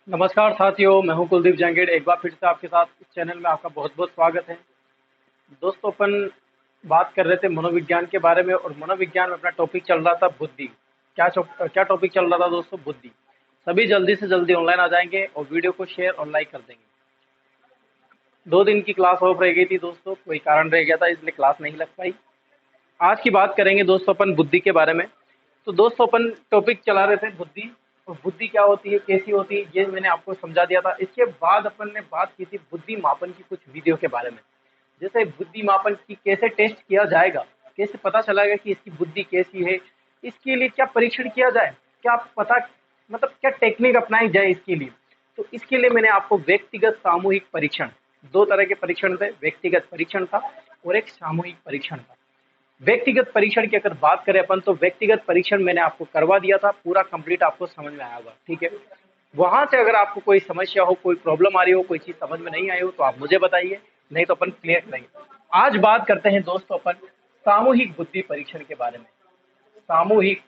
नमस्कार साथियों, मैं हूं कुलदीप जंगेड़। एक बार फिर से आपके साथ इस चैनल में आपका बहुत बहुत स्वागत है। दोस्तों, अपन बात कर रहे थे मनोविज्ञान के बारे में और मनोविज्ञान में अपना टॉपिक चल रहा था बुद्धि। क्या टॉपिक चल रहा था दोस्तों? बुद्धि। सभी जल्दी से जल्दी ऑनलाइन आ जाएंगे और वीडियो को शेयर और लाइक कर देंगे। 2 दिन की क्लास ऑफ रह गई थी दोस्तों, कोई कारण रह गया था इसलिए क्लास नहीं लग पाई। आज की बात करेंगे दोस्तों अपन बुद्धि के बारे में। तो दोस्तों, अपन टॉपिक चला रहे थे बुद्धि, और बुद्धि क्या होती है, कैसी होती है, ये मैंने आपको समझा दिया था। इसके बाद अपन ने बात की थी बुद्धि मापन की कुछ वीडियो के बारे में। जैसे बुद्धि मापन की कैसे टेस्ट किया जाएगा, कैसे पता चलेगा कि इसकी बुद्धि कैसी है, इसके लिए क्या परीक्षण किया जाए, क्या पता मतलब क्या टेक्निक अपनाई जाए इसके लिए। तो इसके लिए मैंने आपको व्यक्तिगत सामूहिक परीक्षण, 2 तरह के परीक्षण थे। व्यक्तिगत परीक्षण था और एक सामूहिक परीक्षण था। व्यक्तिगत परीक्षण की अगर बात करें अपन, तो व्यक्तिगत परीक्षण मैंने आपको करवा दिया था, पूरा कंप्लीट आपको समझ में आया होगा, ठीक है। वहां से अगर आपको कोई समस्या हो, कोई प्रॉब्लम आ रही हो, कोई चीज समझ में नहीं आई हो, तो आप मुझे बताइए, नहीं तो अपन क्लियर करेंगे। आज बात करते हैं दोस्तों अपन सामूहिक बुद्धि परीक्षण के बारे में। सामूहिक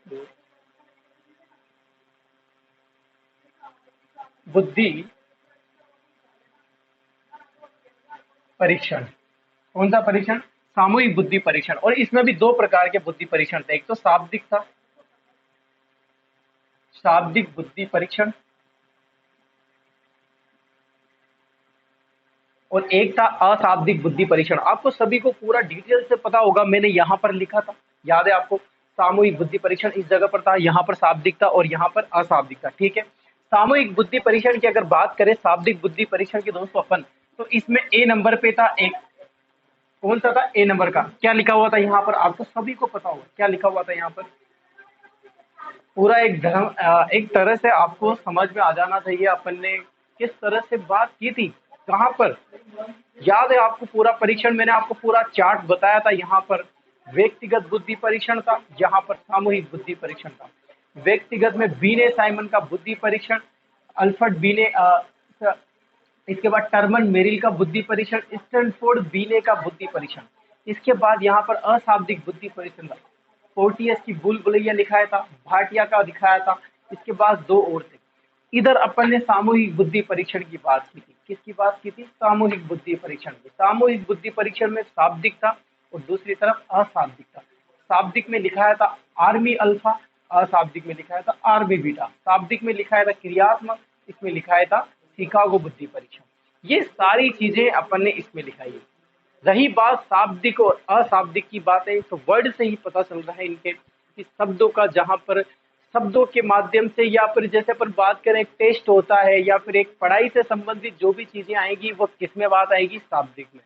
बुद्धि परीक्षण। कौन सा परीक्षण? सामूहिक बुद्धि परीक्षण। और इसमें भी 2 प्रकार के बुद्धि परीक्षण थे। एक तो शाब्दिक था, शाब्दिक बुद्धि परीक्षण, और एक था अशाब्दिक बुद्धि परीक्षण। आपको सभी को पूरा डिटेल से पता होगा, मैंने यहाँ पर लिखा था, याद है आपको? सामूहिक बुद्धि परीक्षण इस जगह पर था, यहाँ पर शाब्दिक था और यहाँ पर अशाब्दिक था, ठीक है। सामूहिक बुद्धि परीक्षण की अगर बात करें, शाब्दिक बुद्धि परीक्षण के दोस्तों अपन, तो इसमें ए नंबर पे था एक। कौन सा था? ए नंबर का क्या लिखा हुआ था यहाँ पर? आपको सभी को पता होगा क्या लिखा हुआ था यहाँ पर। पूरा एक तरह से आपको समझ में आ जाना चाहिए अपन ने किस तरह से बात की थी, कहाँ पर। याद है आपको? पूरा परीक्षण मैंने आपको पूरा चार्ट बताया था। यहाँ पर व्यक्तिगत बुद्धि परीक्षण था, यहाँ पर सामूहिक बुद्धि परीक्षण था। व्यक्तिगत में बीने साइमन का बुद्धि परीक्षण, अल्फ्रेड बीने, इसके बाद टर्मन मेरिल का बुद्धि परीक्षण, स्टैनफोर्ड बीने का बुद्धि परीक्षण। इसके बाद यहाँ पर अशाब्दिक बुद्धि परीक्षण था। पोर्टियस की बुलबुलैया लिखाया था, भाटिया का दिखाया था। इसके बाद 2 और थे। इधर अपन ने सामूहिक बुद्धि परीक्षण की बात की थी। किसकी बात की थी? सामूहिक बुद्धि परीक्षण की। सामूहिक बुद्धि परीक्षण में शाब्दिक था और दूसरी तरफ अशाब्दिक था। शाब्दिक में लिखाया था आर्मी अल्फा, अशाब्दिक में लिखाया था आर्मी बीटा। शाब्दिक में लिखाया था क्रियात्मक, इसमें लिखाया था शिकागो बुद्धि परीक्षण। ये सारी चीजें अपन ने इसमें लिखाई है। रही बात शाब्दिक और अशाब्दिक की बात है, तो वर्ड से ही पता चल रहा है इनके कि शब्दों का, जहां पर शब्दों के माध्यम से, या फिर जैसे अपन बात करें एक टेस्ट होता है, या फिर एक पढ़ाई से संबंधित जो भी चीजें आएंगी वो किस में बात आएगी? शाब्दिक में।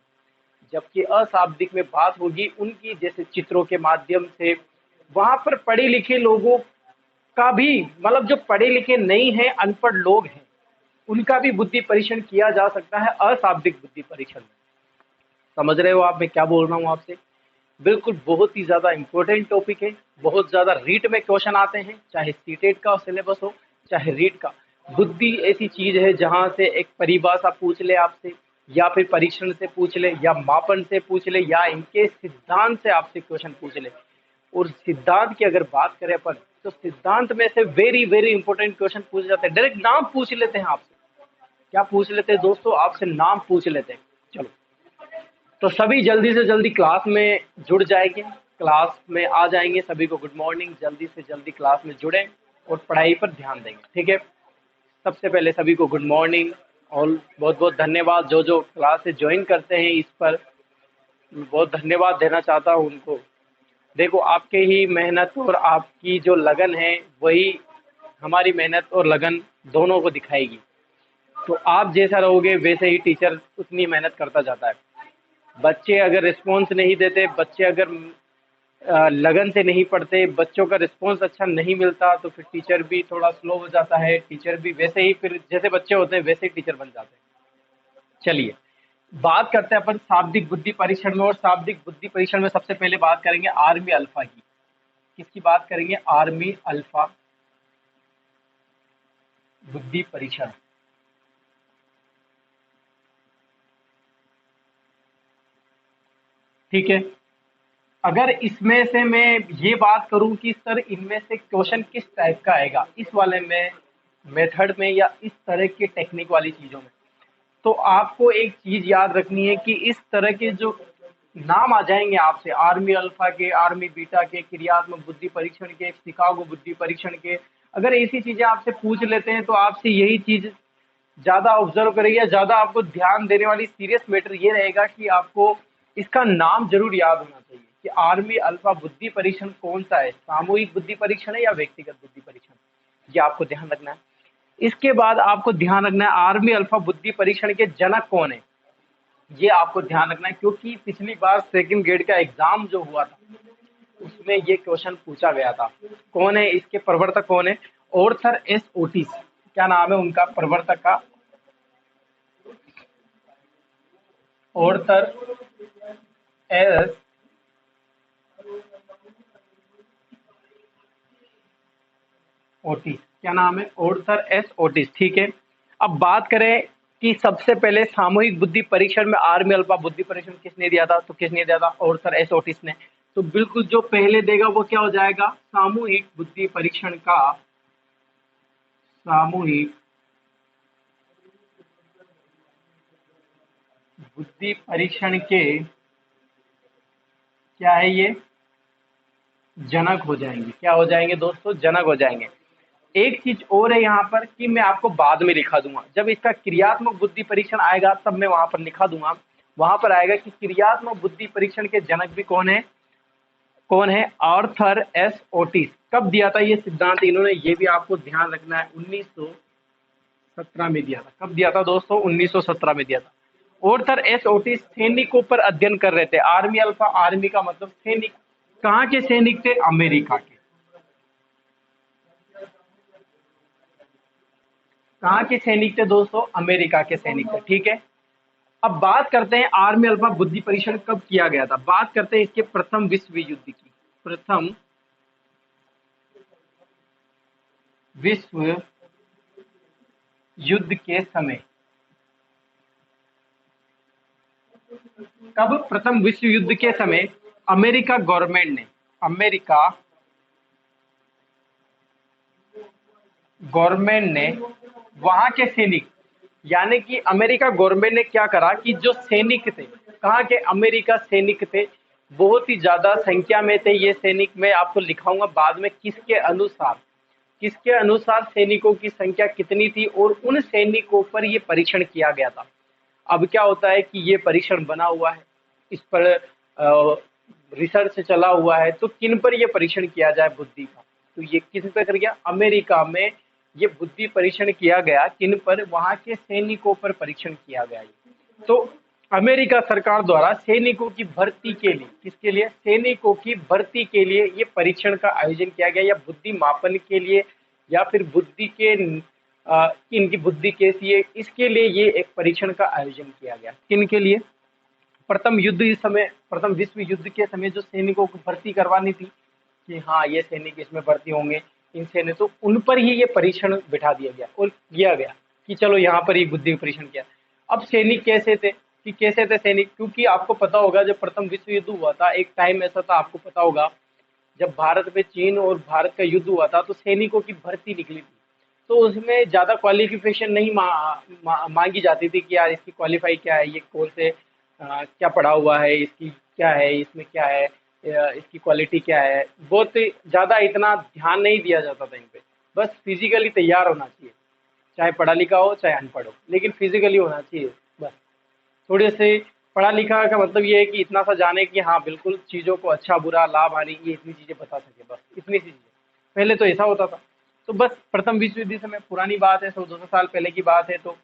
जबकि अशाब्दिक में बात होगी उनकी, जैसे चित्रों के माध्यम से। वहां पर पढ़े लिखे लोगों का भी, मतलब जो पढ़े लिखे नहीं है, अनपढ़ लोग हैं, उनका भी बुद्धि परीक्षण किया जा सकता है अशाब्दिक बुद्धि परीक्षण में। समझ रहे हो आप मैं क्या बोल रहा हूँ आपसे? बिल्कुल, बहुत ही ज्यादा इंपॉर्टेंट टॉपिक है। बहुत ज्यादा रीट में क्वेश्चन आते हैं, चाहे सीटेट का सिलेबस हो, चाहे रीट का। बुद्धि ऐसी चीज है जहां से एक परिभाषा पूछ ले आपसे, या फिर परीक्षण से पूछ ले, या मापन से पूछ ले, या इनके सिद्धांत से आपसे क्वेश्चन पूछ ले। और सिद्धांत की अगर बात करें अपन, तो सिद्धांत में से वेरी वेरी इंपॉर्टेंट क्वेश्चन पूछे जाते हैं। डायरेक्ट नाम पूछ लेते हैं आपसे। क्या पूछ लेते हैं दोस्तों? आपसे नाम पूछ लेते हैं। चलो, तो सभी जल्दी से जल्दी क्लास में जुड़ जाएंगे, क्लास में आ जाएंगे। सभी को गुड मॉर्निंग। जल्दी से जल्दी क्लास में जुड़ें और पढ़ाई पर ध्यान देंगे, ठीक है। सबसे पहले सभी को गुड मॉर्निंग और बहुत बहुत धन्यवाद। जो क्लास से ज्वाइन करते हैं, इस पर बहुत धन्यवाद देना चाहता हूँ उनको। देखो, आपके ही मेहनत और आपकी जो लगन है, वही हमारी मेहनत और लगन दोनों को दिखाएगी। तो आप जैसा रहोगे वैसे ही टीचर उतनी मेहनत करता जाता है। बच्चे अगर रिस्पॉन्स नहीं देते, बच्चे अगर लगन से नहीं पढ़ते, बच्चों का रिस्पॉन्स अच्छा नहीं मिलता, तो फिर टीचर भी थोड़ा स्लो हो जाता है। टीचर भी वैसे ही, फिर जैसे बच्चे होते हैं वैसे ही टीचर बन जाते हैं। चलिए, बात करते हैं अपन शाब्दिक बुद्धि परीक्षण में। और शाब्दिक बुद्धि परीक्षण में सबसे पहले बात करेंगे आर्मी अल्फा की। किसकी बात करेंगे? आर्मी अल्फा बुद्धि परीक्षण, ठीक है। अगर इसमें से मैं ये बात करूं कि सर इनमें से क्वेश्चन किस टाइप का आएगा, इस वाले में मेथड में या इस तरह की टेक्निक वाली चीज़ों में। तो आपको एक चीज़ याद रखनी है कि इस तरह के जो नाम आ जाएंगे आपसे, आर्मी अल्फा के, आर्मी बीटा के, क्रियात्मक बुद्धि परीक्षण के, शिकागो बुद्धि परीक्षण के, अगर ऐसी चीज़ें आपसे पूछ लेते हैं तो आपसे यही चीज़ ज़्यादा ऑब्जर्व करेंगे या ज़्यादा आपको ध्यान देने वाली सीरियस मैटर ये रहेगा कि आपको इसका नाम जरूर याद होना चाहिए कि आर्मी अल्फा बुद्धि परीक्षण कौन सा है, सामूहिक बुद्धि परीक्षण है या व्यक्तिगत बुद्धि परीक्षण, ये आपको ध्यान रखना है। इसके बाद आपको ध्यान रखना है आर्मी अल्फा बुद्धि परीक्षण के जनक कौन है, ये आपको ध्यान रखना है क्योंकि पिछली बार सेकंड ग्रेड का एग्जाम जो हुआ था उसमें ये क्वेश्चन पूछा गया था। कौन है इसके प्रवर्तक, कौन है? ऑर्थर एस ओटिस, क्या नाम है उनका प्रवर्तक का? ऑर्थर एस ओटिस, क्या नाम है? ऑर्थर एस ओटिस, ठीक है। अब बात करें कि सबसे पहले सामूहिक बुद्धि परीक्षण में आर्मी अल्फा बुद्धि परीक्षण किसने दिया था, तो किसने दिया था? ऑर्थर एस ओटिस ने। तो बिल्कुल जो पहले देगा वो क्या हो जाएगा? सामूहिक बुद्धि परीक्षण का, सामूहिक बुद्धि परीक्षण के क्या है ये? जनक हो जाएंगे। क्या हो जाएंगे दोस्तों? जनक हो जाएंगे। एक चीज और है यहाँ पर कि मैं आपको बाद में लिखा दूंगा, जब इसका क्रियात्मक बुद्धि परीक्षण आएगा तब मैं वहां पर लिखा दूंगा। वहां पर आएगा कि क्रियात्मक बुद्धि परीक्षण के जनक भी कौन है? कौन है? Arthur S Otis. कब दिया था ये सिद्धांत इन्होंने, ये भी आपको ध्यान रखना है, 1917 में दिया था। कब दिया था दोस्तों? 1917 में दिया था। ऑर्थर एस ओटिस सैनिकों पर अध्ययन कर रहे थे। आर्मी अल्फा, आर्मी का मतलब सैनिक। कहाँ के सैनिक थे? अमेरिका के। कहाँ के सैनिक थे दोस्तों? अमेरिका के सैनिक थे, ठीक है। अब बात करते हैं आर्मी अल्फा बुद्धि परीक्षण कब किया गया था। बात करते हैं इसके प्रथम विश्व युद्ध की। प्रथम विश्व युद्ध के समय। कब? प्रथम विश्व युद्ध के समय अमेरिका गवर्नमेंट ने, अमेरिका गवर्नमेंट ने वहां के सैनिक, यानी कि अमेरिका गवर्नमेंट ने क्या करा कि जो सैनिक थे, कहाँ के? अमेरिका सैनिक थे, बहुत ही ज्यादा संख्या में थे ये सैनिक। मैं आपको लिखाऊंगा बाद में किसके अनुसार, किसके अनुसार सैनिकों की संख्या कितनी थी और उन सैनिकों पर ये परीक्षण किया गया था। अब क्या होता है कि ये परीक्षण बना हुआ है, इस पर रिसर्च चला हुआ है, तो किन पर ये परीक्षण किया जाए बुद्धि का, तो ये किस पर कर गया? अमेरिका में ये बुद्धि परीक्षण किया गया। किन पर? वहां के सैनिकों पर परीक्षण किया गया। तो अमेरिका सरकार द्वारा सैनिकों की भर्ती के लिए, किसके लिए? सैनिकों की भर्ती के लिए ये परीक्षण का आयोजन किया गया, या बुद्धि मापन के लिए, या फिर बुद्धि के इनकी बुद्धि कैसी है इसके लिए ये एक परीक्षण का आयोजन किया गया। किन के लिए? प्रथम युद्ध इस समय, प्रथम विश्व युद्ध के समय जो सैनिकों को भर्ती करवानी थी कि हाँ ये सैनिक इसमें भर्ती होंगे, इन सैनिक, तो उन पर ही ये परीक्षण बिठा दिया गया और किया गया कि चलो यहाँ पर ये बुद्धि परीक्षण किया। अब सैनिक कैसे थे, कि कैसे थे सैनिक? क्योंकि आपको पता होगा जब प्रथम विश्व युद्ध हुआ था, एक टाइम ऐसा था, आपको पता होगा, जब भारत में चीन और भारत का युद्ध हुआ था तो सैनिकों की भर्ती निकली थी। तो उसमें ज़्यादा क्वालिफिकेशन नहीं मांगी जाती थी कि यार इसकी क्वालिफाई क्या है, ये कौन से क्या पढ़ा हुआ है, इसकी क्या है, इसमें क्या है, इसकी क्वालिटी क्या है, बहुत ज़्यादा इतना ध्यान नहीं दिया जाता था इन पे। बस फिजिकली तैयार होना चाहिए, चाहे पढ़ा लिखा हो चाहे अनपढ़ हो, लेकिन फिजिकली होना चाहिए बस। थोड़े से पढ़ा लिखा का मतलब ये है कि इतना सा जाने कि हाँ बिल्कुल चीज़ों को अच्छा बुरा लाभ हानि ये इतनी चीज़ें बता सके, बस इतनी सी चीज़ें। पहले तो ऐसा होता था। तो बस प्रथम विश्व युद्ध समय पुरानी बात है, 100-200 साल पहले की बात है, तो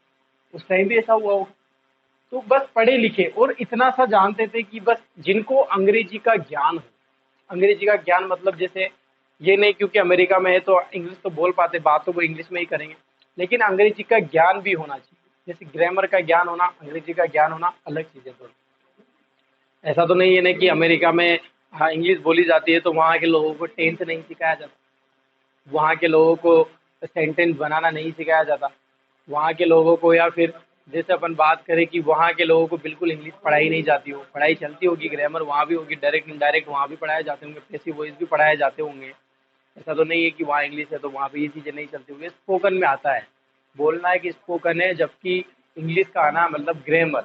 उस टाइम भी ऐसा हुआ होगा। तो बस पढ़े लिखे और इतना सा जानते थे कि बस जिनको अंग्रेजी का ज्ञान हो, अंग्रेजी का ज्ञान मतलब जैसे ये नहीं क्योंकि अमेरिका में है तो इंग्लिश तो बोल पाते, बात तो वो इंग्लिश में ही करेंगे, लेकिन अंग्रेजी का ज्ञान भी होना चाहिए। जैसे ग्रामर का ज्ञान होना, अंग्रेजी का ज्ञान होना अलग चीज़ है दोनों। ऐसा तो नहीं है ना कि अमेरिका में हाँ इंग्लिश बोली जाती है तो वहाँ के लोगों को टेंस नहीं सिखाया जाता, वहाँ के लोगों को सेंटेंस बनाना नहीं सिखाया जाता, वहाँ के लोगों को, या फिर जैसे अपन बात करें कि वहाँ के लोगों को बिल्कुल इंग्लिश पढ़ाई नहीं जाती हो, पढ़ाई चलती होगी, ग्रामर वहाँ भी होगी, डायरेक्ट इनडायरेक्ट वहाँ भी पढ़ाए जाते होंगे, पैसिव वॉइस भी पढ़ाए जाते होंगे, ऐसा तो नहीं है कि वहाँ इंग्लिश है तो वहाँ पे ये चीज़ें नहीं चलती होंगी, स्पोकन में आता है। बोलना है कि स्पोकन है, जबकि इंग्लिश का आना मतलब ग्रामर,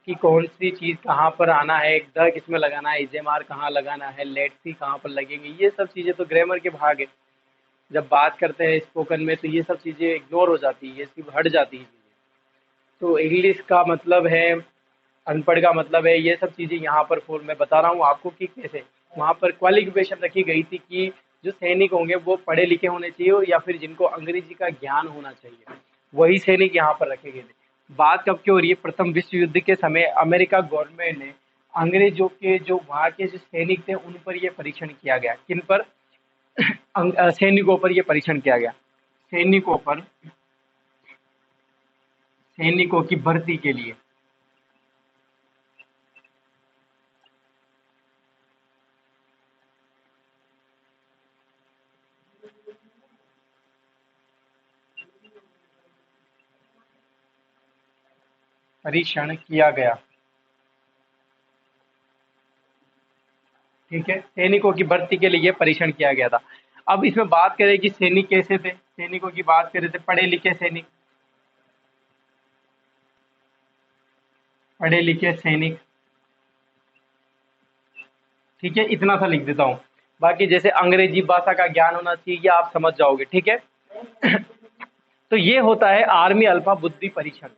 कि कौन सी चीज़ कहाँ पर आना है, द किस में लगाना है, इजेमार कहाँ लगाना है, लेट सी कहाँ पर लगेंगे, ये सब चीज़ें तो ग्रामर के भाग है। जब बात करते हैं स्पोकन में तो ये सब चीज़ें इग्नोर हो जाती है, ये सिर्फ हट जाती है चीज़ें। तो इंग्लिश का मतलब है, अनपढ़ का मतलब है, ये सब चीज़ें यहाँ पर फॉर मैं बता रहा हूँ आपको कि कैसे वहाँ पर क्वालिफिकेशन रखी गई थी कि जो सैनिक होंगे वो पढ़े लिखे होने चाहिए या फिर जिनको अंग्रेजी का ज्ञान होना चाहिए, वही सैनिक यहाँ पर रखे गए थे। बात कब की हो रही है? प्रथम विश्व युद्ध के समय अमेरिका गवर्नमेंट ने अंग्रेजों के जो वहाँ के जो सैनिक थे उन पर ये परीक्षण किया गया। किन पर? सैनिकों पर ये परीक्षण किया गया। सैनिकों पर, सैनिकों की भर्ती के लिए। परीक्षण किया गया। ठीक है, सैनिकों की भर्ती के लिए ये परीक्षण किया गया था। अब इसमें बात करें कि सैनिक कैसे थे, सैनिकों की बात करें तो पढ़े लिखे सैनिक, पढ़े लिखे सैनिक। ठीक है, इतना सा लिख देता हूँ। बाकी जैसे अंग्रेजी भाषा का ज्ञान होना चाहिए, ये आप समझ जाओगे। ठीक है, तो ये होता है आर्मी अल्फा बुद्धि परीक्षण।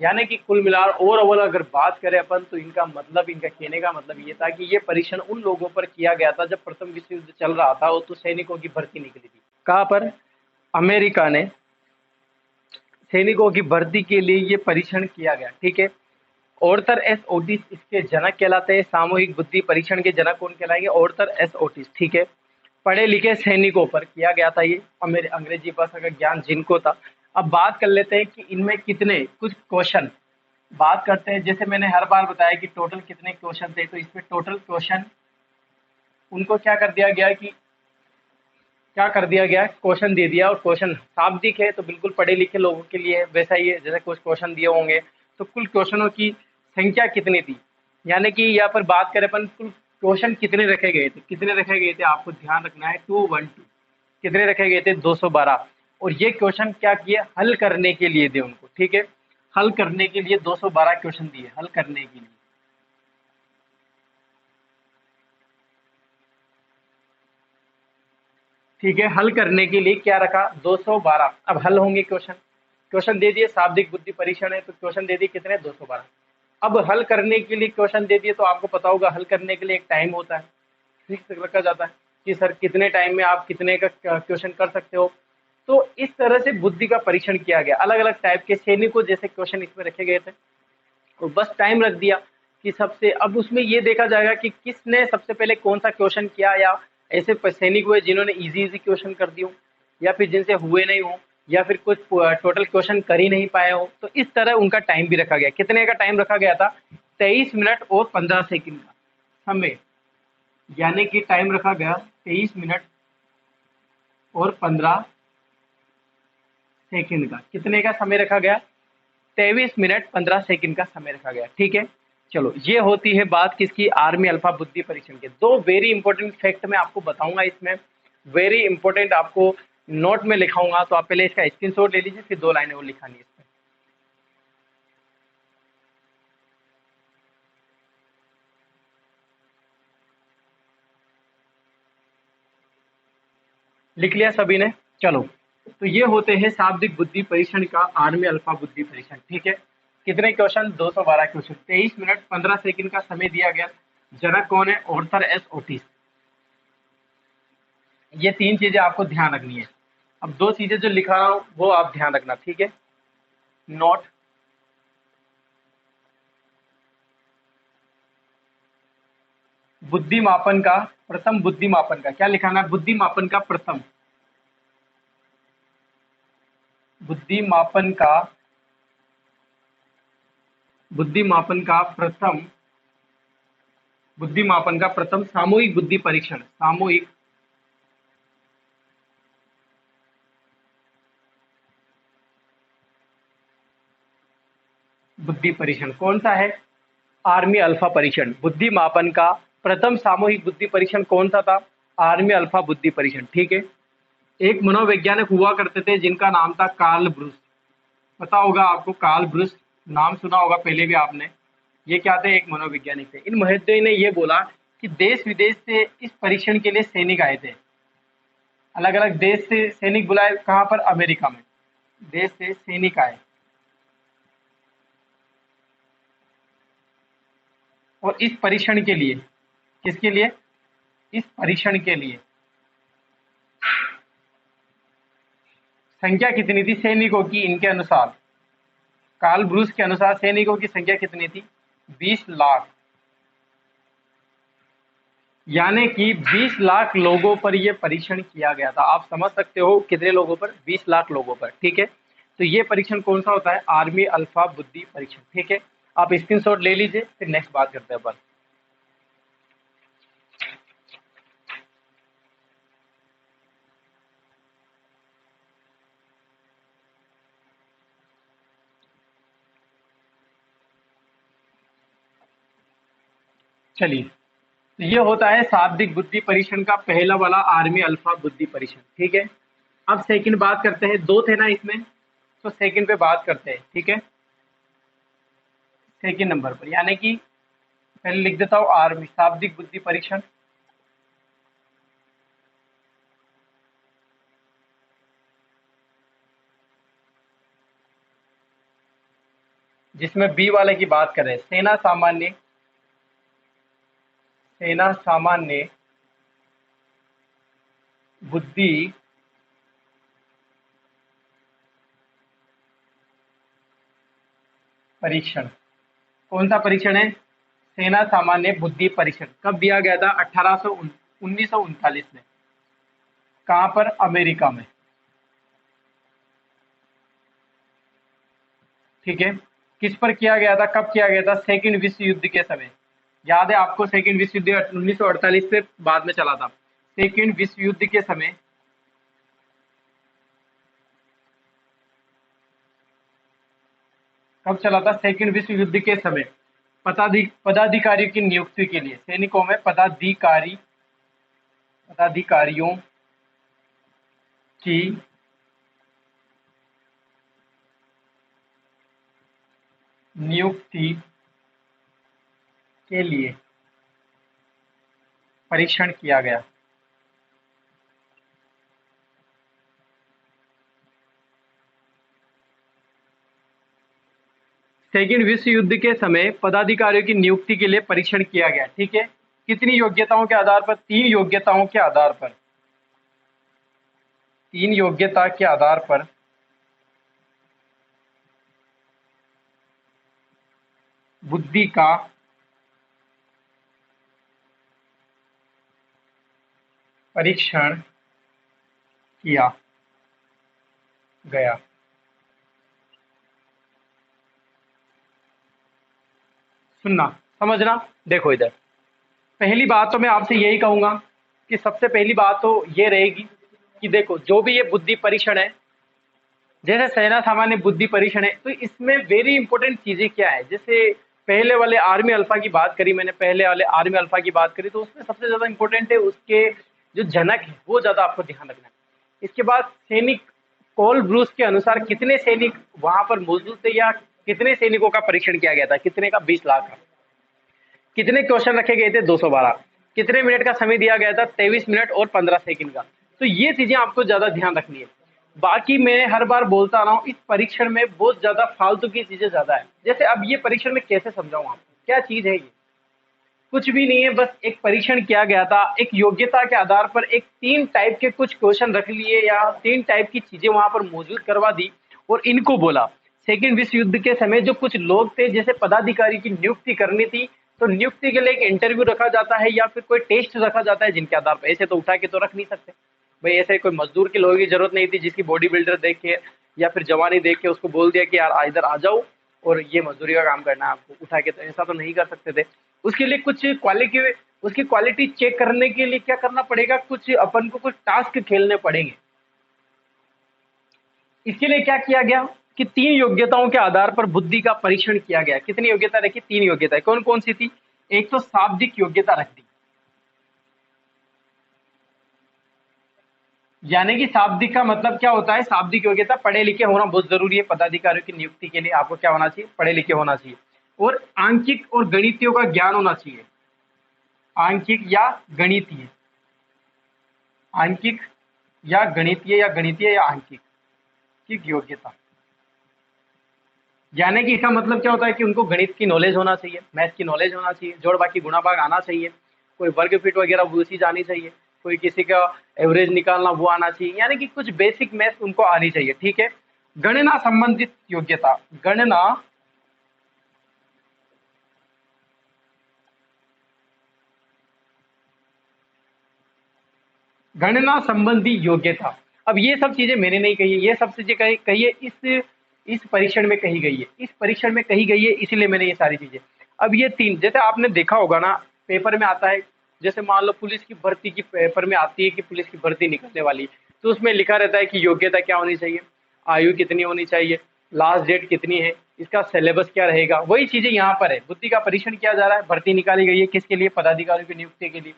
यानी कि कुल मिलाकर और ओवरऑल अगर बात करें अपन तो इनका मतलब, इनका कहने का मतलब ये था कि ये परीक्षण उन लोगों पर किया गया था जब प्रथम विश्व युद्ध चल रहा था और तो सैनिकों की भर्ती निकली थी। कहाँ पर? अमेरिका ने सैनिकों की भर्ती के लिए ये परीक्षण किया गया। ठीक है, ऑर्थर एस ओटिस इसके जनक कहलाते हैं। सामूहिक बुद्धि परीक्षण के जनक कौन कहलाएंगे? Arthur S Otis. ठीक है, पढ़े लिखे सैनिकों पर किया गया था ये, अंग्रेजी भाषा का ज्ञान जिनको था। अब बात कर लेते हैं कि इनमें कितने कुछ क्वेश्चन बात करते हैं। जैसे मैंने हर बार बताया कि टोटल कितने क्वेश्चन थे, तो इसमें टोटल क्वेश्चन उनको क्या कर दिया गया कि क्या कर दिया गया, क्वेश्चन दे दिया। और क्वेश्चन शाब्दिक है तो बिल्कुल पढ़े लिखे लोगों के लिए वैसा ही है जैसे कुछ क्वेश्चन दिए होंगे। तो कुल क्वेश्चनों की संख्या कितनी थी, यानी कि यहाँ पर बात करें अपन कुल क्वेश्चन कितने रखे गए थे, कितने रखे गए थे आपको ध्यान रखना है, 212। कितने रखे गए थे? 212। और ये क्वेश्चन क्या किए? हल करने के लिए दिए उनको। ठीक है, हल करने के लिए 212 क्वेश्चन दिए हल करने के लिए। ठीक है, हल करने के लिए क्या रखा? 212। अब हल होंगे क्वेश्चन, क्वेश्चन दे दिए, शाब्दिक बुद्धि परीक्षण है तो क्वेश्चन दे दिए कितने? 212। अब हल करने के लिए क्वेश्चन दे दिए तो आपको पता होगा हल करने के लिए एक टाइम होता है, फिक्स रखा जाता है कि सर कितने टाइम में आप कितने का क्वेश्चन कर सकते हो। तो इस तरह से बुद्धि का परीक्षण किया गया। अलग अलग टाइप के सैनिकों जैसे क्वेश्चन इसमें रखे गए थे और बस टाइम रख दिया कि सबसे, अब उसमें ये देखा जाएगा कि किसने सबसे पहले कौन सा क्वेश्चन किया, या ऐसे सैनिक हुए जिन्होंने इजी इजी क्वेश्चन कर दिए हो, या फिर जिनसे हुए नहीं हो, या फिर कुछ टोटल क्वेश्चन कर ही नहीं पाए हो। तो इस तरह उनका टाइम भी रखा गया। कितने का टाइम रखा गया था? 23 मिनट और 15 सेकंड का समय, यानी कि टाइम रखा गया 23 मिनट और 15 सेकंड का। कितने का समय रखा गया? 23 मिनट 15 सेकंड का समय रखा गया। ठीक है, चलो ये होती है बात किसकी? आर्मी अल्फा बुद्धि परीक्षण के। दो वेरी इंपॉर्टेंट फैक्ट मैं आपको बताऊंगा इसमें, वेरी इंपॉर्टेंट आपको नोट में लिखाऊंगा, तो आप पहले इसका स्क्रीनशॉट ले लीजिए, फिर 2 लाइनें और लिखानी है इसमें। लिख लिया सभी ने? चलो, तो ये होते हैं शाब्दिक बुद्धि परीक्षण का आर्मी अल्फा बुद्धि परीक्षण। ठीक है, कितने क्वेश्चन? 212 क्वेश्चन, 23 मिनट 15 सेकंड का समय दिया गया। जनक कौन है? Arthur S Otis. ये तीन चीजें आपको ध्यान रखनी है। अब दो चीजें जो लिखा रहा हूं वो आप ध्यान रखना। ठीक है, नोट, बुद्धि मापन का प्रथम, बुद्धि मापन का क्या लिखाना है? बुद्धि मापन का प्रथम, बुद्धि मापन का, बुद्धि मापन का प्रथम, बुद्धि मापन का प्रथम सामूहिक बुद्धि परीक्षण, सामूहिक बुद्धि परीक्षण कौन सा है? आर्मी अल्फा परीक्षण। बुद्धि मापन का प्रथम सामूहिक बुद्धि परीक्षण कौन सा था? आर्मी अल्फा बुद्धि परीक्षण, ठीक है। एक मनोवैज्ञानिक हुआ करते थे जिनका नाम था कार्ल ब्रूस। पता होगा आपको, कार्ल ब्रूस नाम सुना होगा पहले भी आपने। ये क्या थे? एक मनोवैज्ञानिक थे। इन महोदय ने ये बोला कि देश विदेश से इस परीक्षण के लिए सैनिक आए थे। अलग अलग देश से सैनिक बुलाए, कहाँ पर? अमेरिका में। देश से सैनिक आए और इस परीक्षण के लिए, किसके लिए? इस परीक्षण के लिए संख्या कितनी थी सैनिकों की? इनके अनुसार, कार्ल ब्रूस के अनुसार सैनिकों की संख्या कितनी थी? 20 लाख। यानी कि 20 लाख लोगों पर यह परीक्षण किया गया था। आप समझ सकते हो कितने लोगों पर? 20 लाख लोगों पर, ठीक है। तो ये परीक्षण कौन सा होता है? आर्मी अल्फा बुद्धि परीक्षण, ठीक है। आप स्क्रीनशॉट ले लीजिए, फिर नेक्स्ट बात करते हैं अपन। चलिए, तो ये होता है शाब्दिक बुद्धि परीक्षण का पहला वाला आर्मी अल्फा बुद्धि परीक्षण, ठीक है। अब सेकंड बात करते हैं। दो थे ना इसमें, तो सेकंड पे बात करते हैं, ठीक है। सेकंड नंबर पर, यानी कि पहले लिख देता हूँ आर्मी शाब्दिक बुद्धि परीक्षण, जिसमें बी वाले की बात करें, सेना सामान्य बुद्धि परीक्षण। कौन सा परीक्षण है? सेना सामान्य बुद्धि परीक्षण। कब दिया गया था? 1939 में। कहां पर? अमेरिका में, ठीक है। किस पर किया गया था? कब किया गया था? सेकंड विश्व युद्ध के समय। याद है आपको? सेकंड विश्व युद्ध 1948 से बाद में चला था। सेकंड विश्व युद्ध के समय कब चला था? सेकंड विश्व युद्ध के समय पदाधिकारियों की नियुक्ति के लिए, सैनिकों में पदाधिकारियों की नियुक्ति के लिए परीक्षण किया गया। सेकंड विश्व युद्ध के समय पदाधिकारियों की नियुक्ति के लिए परीक्षण किया गया, ठीक है। कितनी योग्यताओं के आधार पर? 3 योग्यताओं के आधार पर। 3 योग्यता के आधार पर बुद्धि का परीक्षण किया गया। सुनना, समझना। देखो इधर, पहली बात तो मैं आपसे यही कहूंगा कि सबसे पहली बात तो ये रहेगी कि देखो, जो भी ये बुद्धि परीक्षण है, जैसे सेना सामान्य बुद्धि परीक्षण है, तो इसमें वेरी इंपॉर्टेंट चीजें क्या है? जैसे पहले वाले आर्मी अल्फा की बात करी मैंने, पहले वाले आर्मी अल्फा की बात करी, तो उसमें सबसे ज्यादा इंपॉर्टेंट है उसके जो जनक है, वो ज्यादा आपको ध्यान रखना है। इसके बाद सैनिक, कोल ब्रूस के अनुसार कितने सैनिक वहां पर मौजूद थे, या कितने सैनिकों का परीक्षण किया गया था? कितने का? 20 लाख का। कितने क्वेश्चन रखे गए थे? 212। कितने मिनट का समय दिया गया था? 23 मिनट और 15 सेकंड का। तो ये चीजें आपको ज्यादा ध्यान रखनी है। बाकी मैं हर बार बोलता रहा हूँ, इस परीक्षण में बहुत ज्यादा फालतू की चीजें ज्यादा है। जैसे अब ये परीक्षण में कैसे समझाऊं आपको, क्या चीज है ये? कुछ भी नहीं है, बस एक परीक्षण किया गया था। एक योग्यता के आधार पर एक 3 टाइप के कुछ क्वेश्चन रख लिए, या 3 टाइप की चीजें वहां पर मौजूद करवा दी, और इनको बोला। सेकेंड विश्व युद्ध के समय जो कुछ लोग थे, जैसे पदाधिकारी की नियुक्ति करनी थी, तो नियुक्ति के लिए एक इंटरव्यू रखा जाता है, या फिर कोई टेस्ट रखा जाता है, जिनके आधार पर। ऐसे तो उठा के तो रख नहीं सकते भाई। ऐसे कोई मजदूर के लोगों की जरूरत नहीं थी जिसकी बॉडी बिल्डर देख के या फिर जवानी देख के उसको बोल दिया कि यार इधर आ जाओ और ये मजदूरी का काम करना है आपको, उठा के। तो ऐसा तो नहीं कर सकते थे। उसके लिए कुछ क्वालिटी, उसकी क्वालिटी चेक करने के लिए क्या करना पड़ेगा? कुछ अपन को कुछ टास्क खेलने पड़ेंगे। इसके लिए क्या किया गया कि 3 योग्यताओं के आधार पर बुद्धि का परीक्षण किया गया। कितनी योग्यता रखी? 3 योग्यता। कौन कौन सी थी? एक तो शाब्दिक योग्यता रख दी, यानी कि शाब्दिक का मतलब क्या होता है? शाब्दिक योग्यता पढ़े लिखे होना बहुत जरूरी है। पदाधिकारियों की नियुक्ति के लिए आपको क्या होना चाहिए? पढ़े लिखे होना चाहिए। और आंकिक और गणितियों का ज्ञान होना चाहिए। आंकिक या गणितीय, आंकिक या गणितीय, या गणितीय या आंकिक की योग्यता। यानी कि इसका मतलब क्या होता है कि उनको गणित की नॉलेज होना चाहिए, मैथ की नॉलेज होना चाहिए, जोड़ बाकी गुणा भाग आना चाहिए, कोई वर्ग फीट वगैरह वो चीज आनी चाहिए, कोई किसी का एवरेज निकालना वो आना चाहिए, यानी कि कुछ बेसिक मैथ उनको आनी चाहिए। ठीक है। गणना संबंधित योग्यता, गणना संबंधी योग्यता। अब ये सब चीजें मैंने नहीं कही है, ये सब चीजें कही है इस परीक्षण में कही गई है, इस परीक्षण में कही गई है, इसीलिए मैंने ये सारी चीजें। अब ये तीन, जैसे आपने देखा होगा ना, पेपर में आता है, जैसे मान लो पुलिस की भर्ती की पेपर में आती है कि पुलिस की भर्ती निकलने वाली है, तो उसमें लिखा रहता है कि योग्यता क्या होनी चाहिए, आयु कितनी होनी चाहिए, लास्ट डेट कितनी है, इसका सिलेबस क्या रहेगा। वही चीजें यहाँ पर है, बुद्धि का परीक्षण किया जा रहा है, भर्ती निकाली गई है किसके लिए? पदाधिकारियों की नियुक्ति के लिए।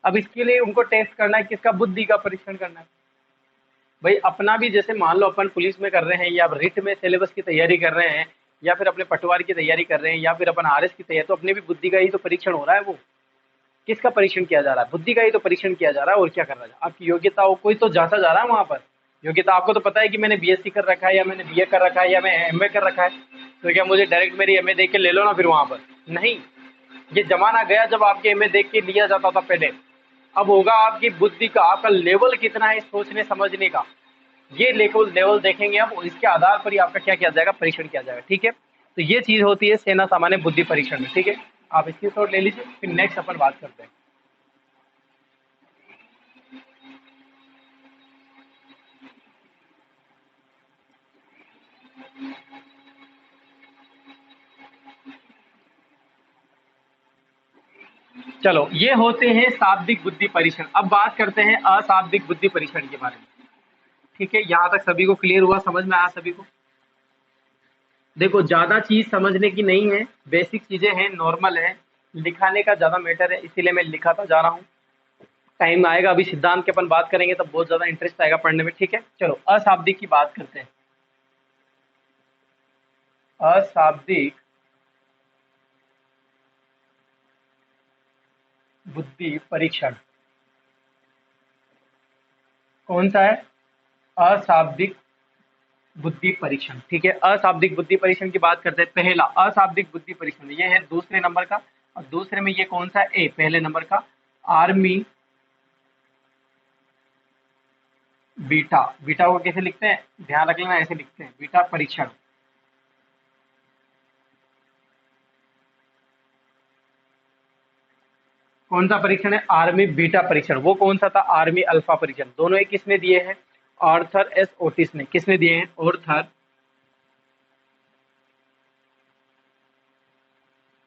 अब इसके लिए उनको टेस्ट करना है किसका? बुद्धि का परीक्षण करना है। भाई अपना भी जैसे मान लो अपन पुलिस में कर रहे हैं, या रिट में सिलेबस की तैयारी कर रहे हैं, या फिर अपने पटवारी की तैयारी कर रहे हैं, या फिर अपन आरएस की तैयारी, तो अपने भी बुद्धि का ही तो परीक्षण हो रहा है। वो किसका परीक्षण किया जा रहा है? बुद्धि का ही तो परीक्षण किया जा रहा है। और क्या कर रहा है? आपकी योग्यता हो कोई तो जांचा जा रहा है वहां पर। योग्यता आपको तो पता है कि मैंने बीएससी कर रखा है, या मैंने बीए कर रखा है, या मैं एमए कर रखा है, तो क्या मुझे डायरेक्ट मेरी एमए देख के ले लो ना फिर वहां पर? नहीं। ये जमाना गया जब आपके एमए देख के लिया जाता था पहले। अब होगा आपकी बुद्धि का, आपका लेवल कितना है सोचने समझने का, ये लेवल लेवल देखेंगे अब, इसके आधार पर ही आपका क्या किया जाएगा? परीक्षण किया जाएगा। ठीक है। तो ये चीज होती है सेना सामान्य बुद्धि परीक्षण में। ठीक है। आप इसकी शॉट ले लीजिए, फिर नेक्स्ट अपन बात करते हैं। चलो, ये होते हैं शाब्दिक बुद्धि परीक्षण। अब बात करते हैं अशाब्दिक बुद्धि परीक्षण के बारे में। ठीक है। यहाँ तक सभी को क्लियर हुआ? समझ में आया सभी को? देखो, ज्यादा चीज समझने की नहीं है, बेसिक चीजें हैं, नॉर्मल है, लिखाने का ज्यादा मैटर है, इसीलिए मैं लिखाता जा रहा हूँ। टाइम आएगा, अभी सिद्धांत के अपन बात करेंगे तब बहुत ज्यादा इंटरेस्ट आएगा पढ़ने में। ठीक है। चलो, अशाब्दिक की बात करते हैं। अशाब्दिक बुद्धि परीक्षण कौन सा है? अशाब्दिक बुद्धि परीक्षण। ठीक है। अशाब्दिक बुद्धि परीक्षण की बात करते हैं। पहला अशाब्दिक बुद्धि परीक्षण ये है दूसरे नंबर का, और दूसरे में ये कौन सा है? ए, पहले नंबर का आर्मी बीटा। बीटा को कैसे लिखते हैं? ध्यान रख लेना, ऐसे लिखते हैं, बीटा परीक्षण। कौन सा परीक्षण है? आर्मी बीटा परीक्षण। वो कौन सा था? आर्मी अल्फा परीक्षण। दोनों ही किसने दिए हैं? आर्थर एस ओटिस ने। किसने दिए हैं? Arthur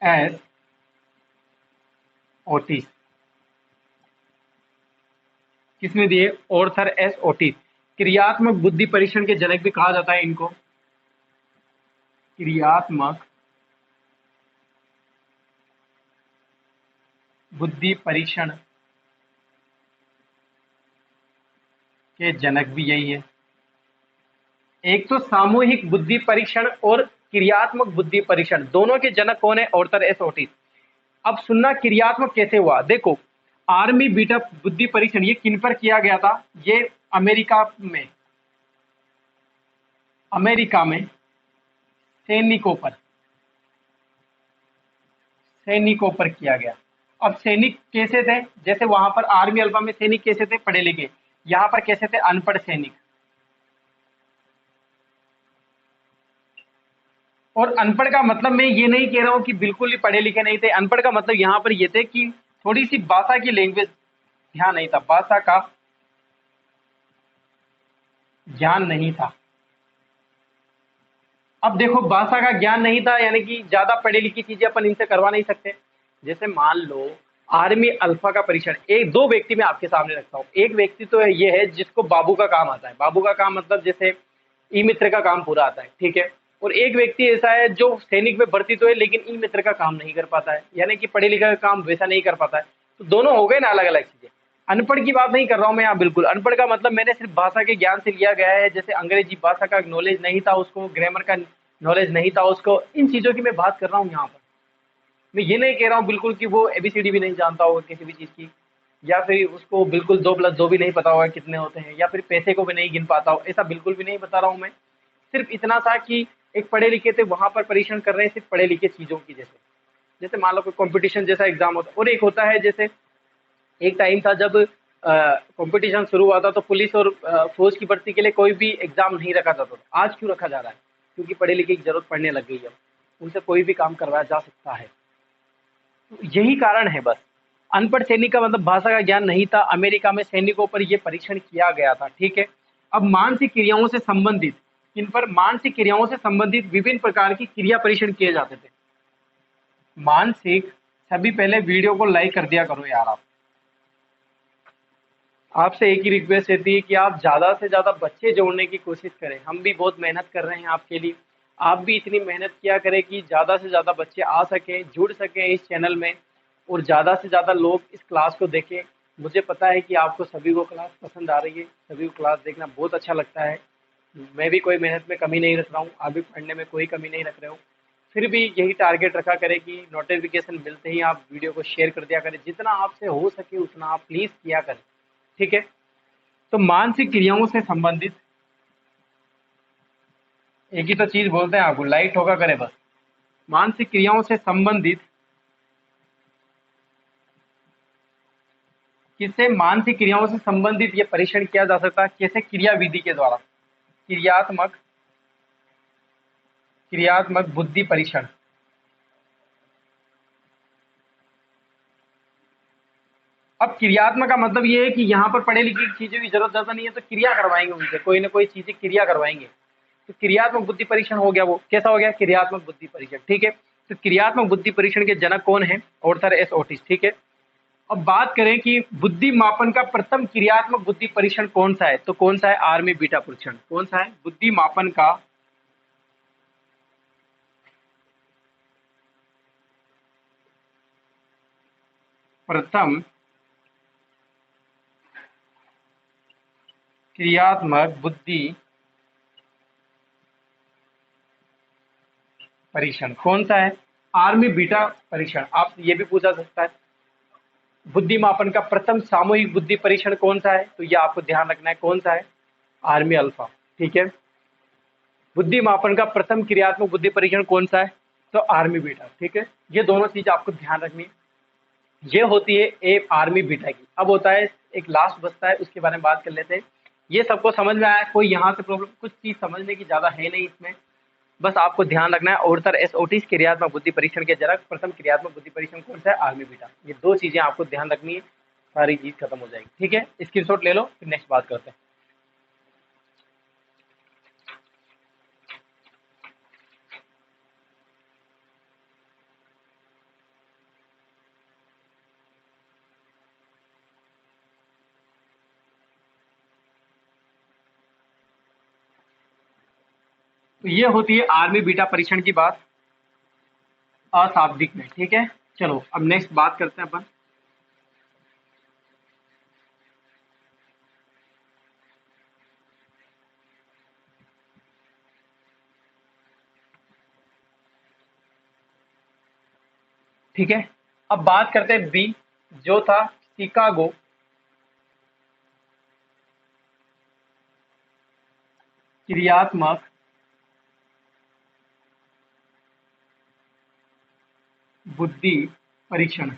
S Otis. किसने दिए? Arthur S Otis. क्रियात्मक बुद्धि परीक्षण के जनक भी कहा जाता है इनको। क्रियात्मक बुद्धि परीक्षण के जनक भी यही है। एक तो सामूहिक बुद्धि परीक्षण और क्रियात्मक बुद्धि परीक्षण, दोनों के जनक कौन है? Arthur S Otis. अब सुनना, क्रियात्मक कैसे हुआ? देखो, आर्मी बीटा बुद्धि परीक्षण ये किन पर किया गया था? ये अमेरिका में, अमेरिका में सैनिकों पर, सैनिकों पर किया गया। अब सैनिक कैसे थे? जैसे वहां पर आर्मी अल्फा में सैनिक कैसे थे? पढ़े लिखे। यहाँ पर कैसे थे? अनपढ़ सैनिक। और अनपढ़ का मतलब मैं ये नहीं कह रहा हूँ कि बिल्कुल ही पढ़े लिखे नहीं थे। अनपढ़ का मतलब यहाँ पर ये थे कि थोड़ी सी भाषा की लैंग्वेज ध्यान नहीं था, भाषा का ज्ञान नहीं था। अब देखो, भाषा का ज्ञान नहीं था यानी कि ज्यादा पढ़े लिखी चीजें अपन इनसे करवा नहीं सकते। जैसे मान लो आर्मी अल्फा का परीक्षण एक दो व्यक्ति में आपके सामने रखता हूँ। एक व्यक्ति तो ये है जिसको बाबू का काम आता है। बाबू का काम मतलब जैसे ई मित्र का काम पूरा आता है। ठीक है। और एक व्यक्ति ऐसा है जो सैनिक में भर्ती तो है लेकिन ई मित्र का काम नहीं कर पाता है, यानी कि पढ़े लिखे का काम वैसा नहीं कर पाता है। तो दोनों हो गए ना अलग अलग चीजें। अनपढ़ की बात नहीं कर रहा हूँ मैं यहाँ, बिल्कुल अनपढ़ का मतलब मैंने सिर्फ भाषा के ज्ञान से लिया गया है, जैसे अंग्रेजी भाषा का नॉलेज नहीं था उसको, ग्रामर का नॉलेज नहीं था उसको, इन चीज़ों की मैं बात कर रहा हूँ यहाँ पर। मैं ये नहीं कह रहा हूँ बिल्कुल कि वो एबीसीडी भी नहीं जानता होगा किसी भी चीज़ की, या फिर उसको बिल्कुल 2+2 भी नहीं पता होगा कितने होते हैं, या फिर पैसे को भी नहीं गिन पाता हो, ऐसा बिल्कुल भी नहीं बता रहा हूँ मैं। सिर्फ इतना था कि एक पढ़े लिखे थे वहां पर परीक्षण कर रहे हैं सिर्फ पढ़े लिखे चीजों की, जैसे जैसे मान लो कोई कंपटीशन जैसा एग्जाम होता है, और एक होता है जैसे एक टाइम था जब कंपटीशन शुरू हुआ था तो पुलिस और फौज की भर्ती के लिए कोई भी एग्जाम नहीं रखा जाता था। आज क्यों रखा जा रहा है? क्योंकि पढ़े लिखे की जरूरत पड़ने लग गई है, उनसे कोई भी काम करवाया जा सकता है। तो यही कारण है बस। अनपढ़ सैनिक का मतलब भाषा का ज्ञान नहीं था। अमेरिका में सैनिकों पर यह परीक्षण किया गया था, ठीक है। अब मानसिक क्रियाओं से संबंधित, इन पर मानसिक क्रियाओं से संबंधित विभिन्न प्रकार की क्रिया परीक्षण किए जाते थे। मानसिक, सभी पहले वीडियो को लाइक कर दिया करो यार। आप आपसे एक ही रिक्वेस्ट रहती है कि आप ज़्यादा से ज़्यादा बच्चे जोड़ने की कोशिश करें। हम भी बहुत मेहनत कर रहे हैं आपके लिए, आप भी इतनी मेहनत किया करें कि ज़्यादा से ज़्यादा बच्चे आ सकें, जुड़ सकें इस चैनल में, और ज़्यादा से ज़्यादा लोग इस क्लास को देखें। मुझे पता है कि आपको सभी को क्लास पसंद आ रही है, सभी को क्लास देखना बहुत अच्छा लगता है। मैं भी कोई मेहनत में कमी नहीं रख रहा हूँ, आप भी पढ़ने में कोई कमी नहीं रख रहे हो। फिर भी यही टारगेट रखा करें कि नोटिफिकेशन मिलते ही आप वीडियो को शेयर कर दिया करें, जितना आपसे हो सके उतना आप प्लीज़ किया करें, ठीक है। तो मानसिक क्रियाओं से संबंधित एक ही तो चीज बोलते हैं आपको, लाइट होगा करे बस। मानसिक क्रियाओं से संबंधित किससे मानसिक क्रियाओं से संबंधित ये परीक्षण किया जा सकता है? कैसे? क्रिया विधि के द्वारा, क्रियात्मक क्रियात्मक बुद्धि परीक्षण। अब क्रियात्मक का मतलब ये है कि यहाँ पर पढ़े लिखे की चीजों की जरूरत ज्यादा नहीं है, तो क्रिया करवाएंगे उनसे, कोई ना कोई चीजें क्रिया करवाएंगे। तो क्रियात्मक बुद्धि परीक्षण हो गया, वो कैसा हो गया? क्रियात्मक बुद्धि परीक्षण, ठीक है। तो क्रियात्मक बुद्धि परीक्षण के जनक कौन है? ऑर्थर एस ओटिस, ठीक है। अब बात करें कि बुद्धि मापन का प्रथम क्रियात्मक बुद्धि परीक्षण कौन सा है, तो कौन सा है? आर्मी बीटा परीक्षण। कौन सा है? बुद्धि मापन का प्रथम क्रियात्मक बुद्धि परीक्षण कौन सा है? आर्मी बीटा परीक्षण। आप ये भी पूछा सकता है बुद्धि मापन का प्रथम सामूहिक बुद्धि परीक्षण कौन सा है, तो ये आपको ध्यान रखना है कौन सा है? आर्मी अल्फा, ठीक है। बुद्धि मापन का प्रथम क्रियात्मक बुद्धि परीक्षण कौन सा है? तो आर्मी बीटा, ठीक है। ये दोनों चीज आपको ध्यान रखनी है। ये होती है एक आर्मी बीटा की। अब होता है एक लास्ट बचता है, उसके बारे में बात कर लेते हैं। ये सबको समझ में आया? कोई यहाँ से प्रॉब्लम? कुछ चीज समझने की ज्यादा है नहीं इसमें, बस आपको ध्यान रखना है ऑर्थर एस ओटिस क्रियात्मक बुद्धि परीक्षण के जनक प्रथम क्रियात्मक बुद्धि परीक्षण कौन सा है? Army beta. ये दो चीजें आपको ध्यान रखनी है, सारी चीज खत्म हो जाएगी, ठीक है। स्क्रीनशॉट ले लो, फिर नेक्स्ट बात करते हैं। तो ये होती है आर्मी बीटा परीक्षण की बात अशाब्दिक में, ठीक है। चलो अब नेक्स्ट बात करते हैं अपन। ठीक है, अब बात करते हैं बी, जो था शिकागो क्रियात्मक बुद्धि परीक्षण।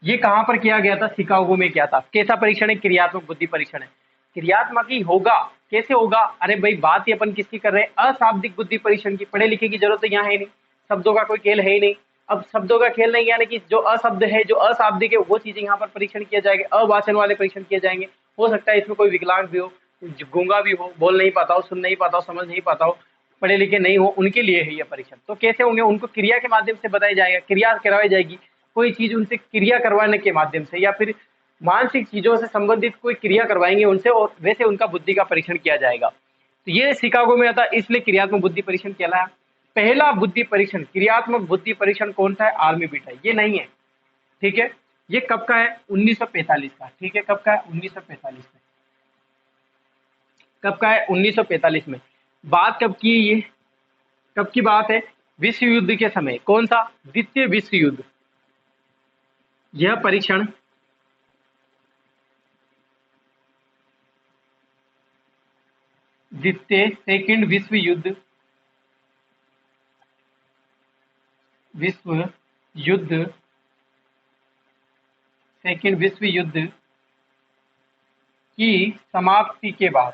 ये कहां पर किया गया था? शिकागो में किया था। कैसा परीक्षण है? क्रियात्मक बुद्धि परीक्षण है। क्रियात्मक ही होगा, कैसे होगा? अरे भाई बात ही अपन किसकी कर रहे हैं? अशाब्दिक बुद्धि परीक्षण की। पढ़े लिखे की जरूरत तो यहाँ है नहीं, शब्दों का कोई खेल है ही नहीं। अब शब्दों का खेल नहीं, यानी कि जो अशब्द है, जो अशाब्दिक है, वो चीजें यहाँ पर परीक्षण किया जाएगा, अवाचन वाले परीक्षण किए जाएंगे। हो सकता है इसमें कोई विकलांग भी हो, गूंगा भी हो, बोल नहीं पाता हो, सुन नहीं पाता हो, समझ नहीं पाता हो, पढ़े लिखे नहीं हो, उनके लिए है यह परीक्षण। तो कैसे होंगे? उनको क्रिया के माध्यम से बताया जाएगा, क्रिया करवाई जाएगी, कोई चीज उनसे क्रिया करवाने के माध्यम से, या फिर मानसिक चीजों से संबंधित कोई क्रिया करवाएंगे उनसे, और वैसे उनका बुद्धि का परीक्षण किया जाएगा। तो ये शिकागो में आता, इसलिए क्रियात्मक बुद्धि परीक्षण कहलाया। पहला बुद्धि परीक्षण, क्रियात्मक बुद्धि परीक्षण कौन सा है? आर्मी बीटा, ये नहीं है, ठीक है। ये कब का है? 1945 का, ठीक है। कब का है? 1945 में। कब का है? 1945 में। बात कब की है ये? कब की बात है? विश्व युद्ध के समय। कौन सा? द्वितीय विश्व युद्ध। यह परीक्षण द्वितीय सेकंड विश्व युद्ध, विश्व युद्ध, सेकंड विश्व युद्ध की समाप्ति के बाद,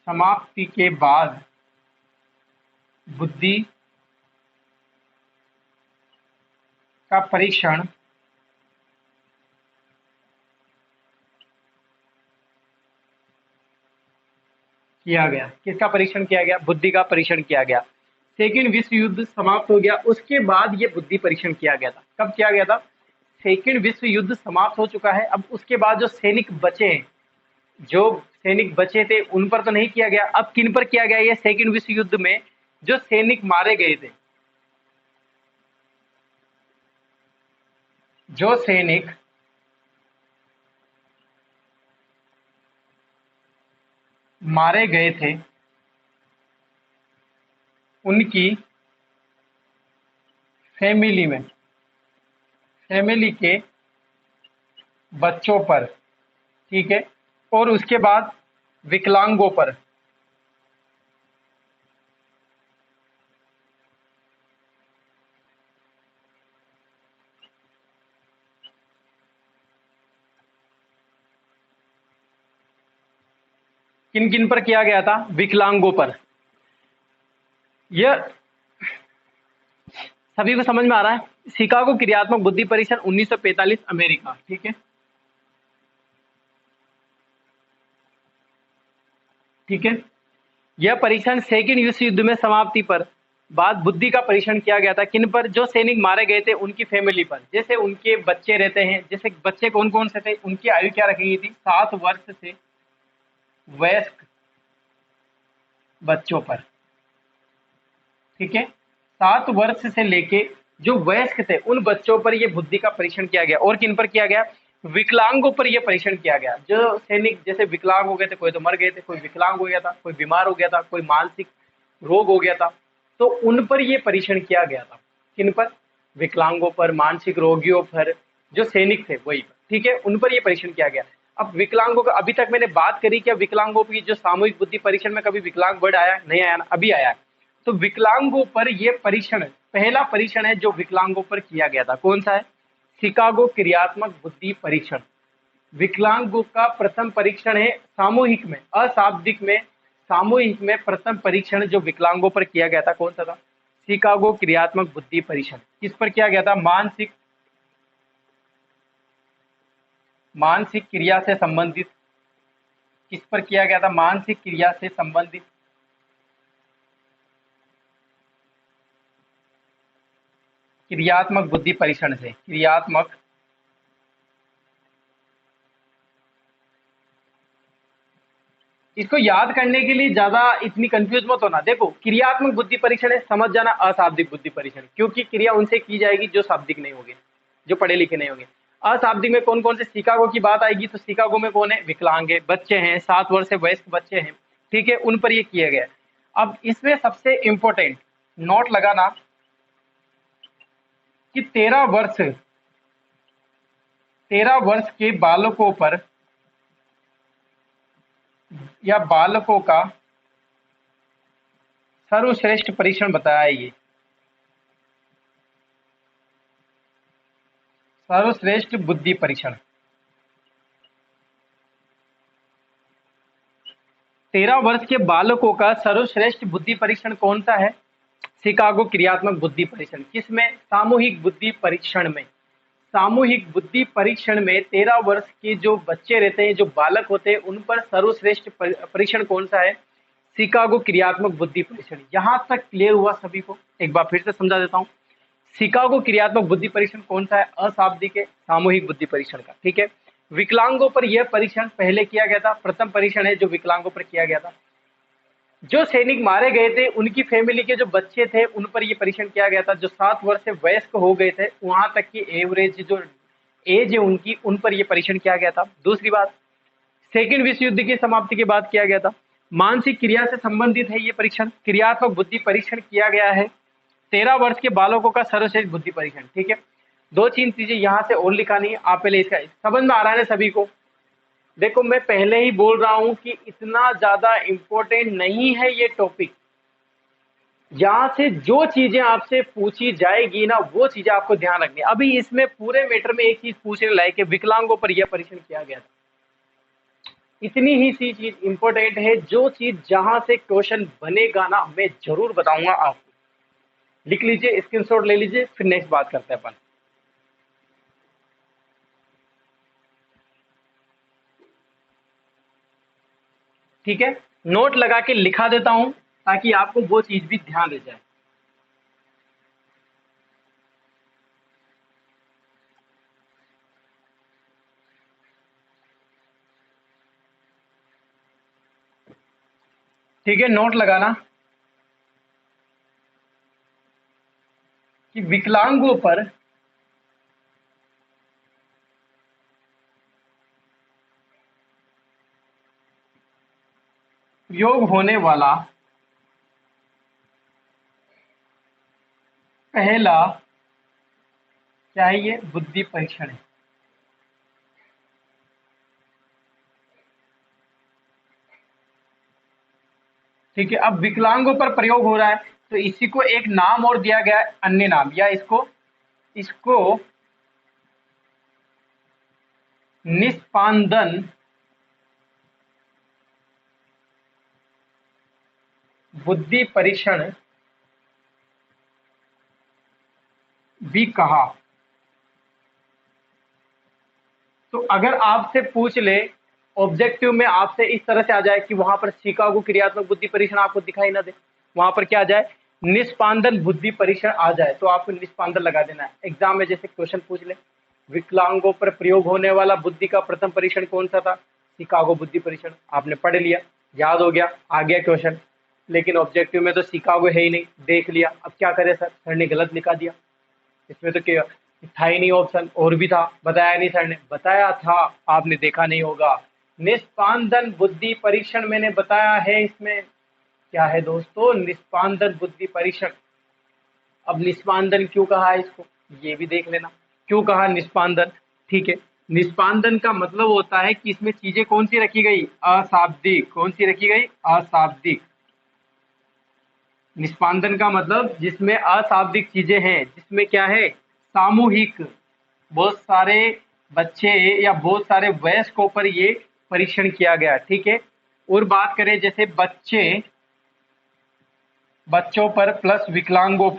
समाप्ति के बाद बुद्धि का परीक्षण किया गया। किसका परीक्षण किया गया? बुद्धि का परीक्षण किया गया। सेकंड विश्व युद्ध समाप्त हो गया, उसके बाद ये बुद्धि परीक्षण किया गया था। कब किया गया था? सेकंड विश्व युद्ध समाप्त हो चुका है, अब उसके बाद जो सैनिक बचे हैं, जो सैनिक बचे थे उन पर तो नहीं किया गया। अब किन पर किया गया? ये सेकंड विश्व युद्ध में जो सैनिक मारे गए थे, जो सैनिक मारे गए थे उनकी फैमिली में, फैमिली के बच्चों पर, ठीक है, और उसके बाद विकलांगों पर, किन किन पर किया गया था? विकलांगों पर। यह सभी को समझ में आ रहा है? शिकागो क्रियात्मक बुद्धि परीक्षण 1945 अमेरिका, ठीक है, ठीक है। यह परीक्षण सेकंड विश्व युद्ध में समाप्ति पर बाद बुद्धि का परीक्षण किया गया था। किन पर? जो सैनिक मारे गए थे उनकी फैमिली पर, जैसे उनके बच्चे रहते हैं, जैसे बच्चे कौन कौन से थे, उनकी आयु क्या रखी गई थी? 7 वर्ष से वयस्क बच्चों पर, ठीक है। 7 वर्ष से लेके जो वयस्क थे उन बच्चों पर यह बुद्धि का परीक्षण किया गया। और किन पर किया गया? विकलांगों पर यह परीक्षण किया गया। जो सैनिक जैसे विकलांग हो गए थे, कोई तो मर गए थे, कोई विकलांग हो गया था, कोई बीमार हो गया था, कोई मानसिक रोग हो गया था, तो उन पर यह परीक्षण किया गया था। किन पर? विकलांगों पर, मानसिक रोगियों पर, जो सैनिक थे वही पर, ठीक है, उन पर यह परीक्षण किया गया। अब विकलांगों का अभी तक मैंने बात करी, क्या विकलांगों की जो सामूहिक बुद्धि परीक्षण में कभी विकलांग वर्ड आया? नहीं आया ना, अभी आया है। तो विकलांगों पर यह परीक्षण पहला परीक्षण है जो विकलांगों पर किया गया था। कौन सा है? शिकागो क्रियात्मक बुद्धि परीक्षण। विकलांगों का प्रथम परीक्षण है सामूहिक में, अशाब्दिक में, सामूहिक में प्रथम परीक्षण जो विकलांगों पर किया गया था, कौन सा था? शिकागो क्रियात्मक बुद्धि परीक्षण। किस पर किया गया था? मानसिक, मानसिक क्रिया से संबंधित। किस पर किया गया था? मानसिक क्रिया से संबंधित। क्रियात्मक बुद्धि परीक्षण से, क्रियात्मक इसको याद करने के लिए ज्यादा इतनी कंफ्यूज मत होना। देखो, क्रियात्मक बुद्धि परीक्षण है, समझ जाना अशाब्दिक बुद्धि परीक्षण, क्योंकि क्रिया उनसे की जाएगी जो शाब्दिक नहीं होंगे, जो पढ़े लिखे नहीं होंगे। अशाब्दिक में कौन कौन से? शिकागो की बात आएगी तो शिकागो में कौन है? विकलांग है, बच्चे हैं, 7 वर्ष से वयस्क बच्चे हैं, ठीक है, उन पर ये किया गया। अब इसमें सबसे इंपॉर्टेंट नोट लगाना कि 13 वर्ष के बालकों पर या बालकों का सर्वश्रेष्ठ परीक्षण बताया है ये। सर्वश्रेष्ठ बुद्धि परीक्षण 13 वर्ष के बालकों का सर्वश्रेष्ठ बुद्धि परीक्षण कौन सा है? शिकागो क्रियात्मक बुद्धि परीक्षण। किसमें? सामूहिक बुद्धि परीक्षण में। सामूहिक बुद्धि परीक्षण में 13 वर्ष के जो बच्चे रहते हैं, जो बालक होते हैं, उन पर सर्वश्रेष्ठ परीक्षण कौन सा है? शिकागो क्रियात्मक बुद्धि परीक्षण। यहां तक क्लियर हुआ सभी को? एक बार फिर से समझा देता हूं। शिकागो क्रियात्मक बुद्धि परीक्षण कौन सा है? अशाब्दिक है, सामूहिक बुद्धि परीक्षण का, ठीक है। विकलांगों पर यह परीक्षण पहले किया गया था, प्रथम परीक्षण है जो विकलांगों पर किया गया था। जो सैनिक मारे गए थे उनकी फैमिली के जो बच्चे थे उन पर ये परीक्षण किया गया था। जो 7 वर्ष से वयस्क हो गए थे वहां तक की एवरेज जो एज है उनकी, उन पर यह परीक्षण किया गया था। दूसरी बात, सेकेंड विश्व युद्ध की समाप्ति के बाद किया गया था। मानसिक क्रिया से संबंधित है ये परीक्षण, क्रियात्मक बुद्धि परीक्षण किया गया है। 13 वर्ष के बालकों का सर्वश्रेष्ठ बुद्धि परीक्षण। ठीक है, 2-3 चीजें यहाँ से और लिखानी है। आप पहले इसका समझ में आ रहा है ना सभी को? देखो मैं पहले ही बोल रहा हूं कि इतना ज्यादा इंपॉर्टेंट नहीं है ये टॉपिक। यहाँ से जो चीजें आपसे पूछी जाएगी ना वो चीजें आपको ध्यान रखनी है। अभी इसमें पूरे मैटर में एक चीज पूछने लायक है, विकलांगों पर यह परीक्षण किया गया था। इतनी ही सी चीज इंपॉर्टेंट है, जो चीज जहां से क्वेश्चन बनेगा ना मैं जरूर बताऊंगा आपको। लिख लीजिए, स्क्रीनशॉट ले लीजिए, फिर नेक्स्ट बात करते हैं अपन। ठीक है, नोट लगा के लिखा देता हूं ताकि आपको वो चीज भी ध्यान रह जाए। ठीक है, नोट लगाना कि विकलांगों पर प्रयोग होने वाला पहला क्या है, ये बुद्धि परीक्षण है। ठीक है, अब विकलांगों पर प्रयोग हो रहा है तो इसी को एक नाम और दिया गया है, अन्य नाम, या इसको इसको निष्पादन बुद्धि परीक्षण भी कहा। तो अगर आपसे पूछ ले ऑब्जेक्टिव में, आपसे इस तरह से आ जाए कि वहां पर शिकागो क्रियात्मक बुद्धि परीक्षण आपको दिखाई ना दे, वहां पर क्या आ जाए, निष्पादन बुद्धि परीक्षण आ जाए, तो आपको निष्पादन लगा देना है। एग्जाम में जैसे क्वेश्चन पूछ ले, विकलांगों पर प्रयोग होने वाला बुद्धि का प्रथम परीक्षण कौन सा था, शिकागो बुद्धि परीक्षण। आपने पढ़ लिया, याद हो गया, आ गया क्वेश्चन। लेकिन ऑब्जेक्टिव में तो शिकागो है ही नहीं, देख लिया, अब क्या करे सर ने गलत लिखा दिया, इसमें तो क्या था ही नहीं ऑप्शन, और भी था, बताया नहीं सर ने, बताया था, आपने देखा नहीं होगा। निष्पादन बुद्धि परीक्षण मैंने बताया है, इसमें क्या है दोस्तों, निष्पादन बुद्धि परीक्षण। अब निष्पादन क्यों कहा है इसको, ये भी देख लेना, क्यों कहा निष्पादन। ठीक है, निष्पादन का मतलब होता है कि इसमें चीजें कौन सी रखी गई, अशाब्दिक। कौन सी रखी गई, अशाब्दिक। निष्पादन का मतलब जिसमें अशाब्दिक चीजें हैं, जिसमें क्या है, सामूहिक, बहुत सारे बच्चे या बहुत सारे वयस्कों पर ये परीक्षण किया गया। ठीक है, और बात करें जैसे बच्चों पर प्लस विकलांगों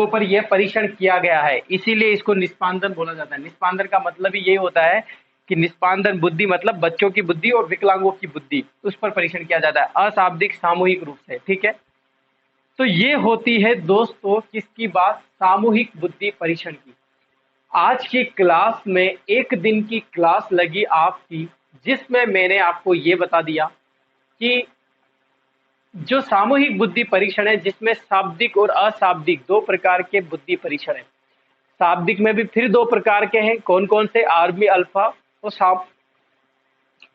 पर यह परीक्षण किया गया है, इसीलिए इसको निष्पादन बोला जाता है। निष्पादन का मतलब ही ये होता है कि निष्पादन बुद्धि मतलब बच्चों की बुद्धि और विकलांगों की बुद्धि, उस पर परीक्षण किया जाता है अशाब्दिक सामूहिक रूप से। ठीक है, तो ये होती है दोस्तों किसकी बात, सामूहिक बुद्धि परीक्षण की। आज की क्लास में एक दिन की क्लास लगी आपकी, जिसमें मैंने आपको ये बता दिया कि जो सामूहिक बुद्धि परीक्षण है, जिसमें शाब्दिक और अशाब्दिक 2 प्रकार के बुद्धि परीक्षण है। शाब्दिक में भी फिर 2 प्रकार के हैं, कौन कौन से, आर्मी अल्फा और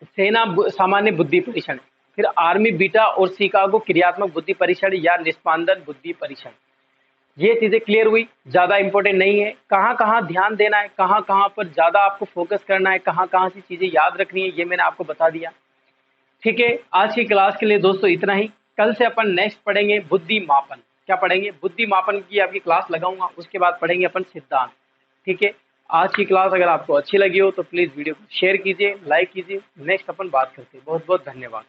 सेना सामान्य बुद्धि परीक्षण। फिर आर्मी बीटा और शिकागो क्रियात्मक बुद्धि परीक्षण या निष्पादन बुद्धि परीक्षण। ये चीजें क्लियर हुई, ज्यादा इंपॉर्टेंट नहीं है। कहाँ कहाँ ध्यान देना है, कहाँ कहाँ पर ज्यादा आपको फोकस करना है, कहाँ कहाँ सी चीजें याद रखनी है, ये मैंने आपको बता दिया। ठीक है, आज की क्लास के लिए दोस्तों इतना ही। कल से अपन नेक्स्ट पढ़ेंगे बुद्धि मापन। क्या पढ़ेंगे, बुद्धि मापन की आपकी क्लास लगाऊंगा, उसके बाद पढ़ेंगे अपन सिद्धांत। ठीक है, आज की क्लास अगर आपको अच्छी लगी हो तो प्लीज वीडियो को शेयर कीजिए, लाइक कीजिए। नेक्स्ट अपन बात करते हैं। बहुत बहुत धन्यवाद।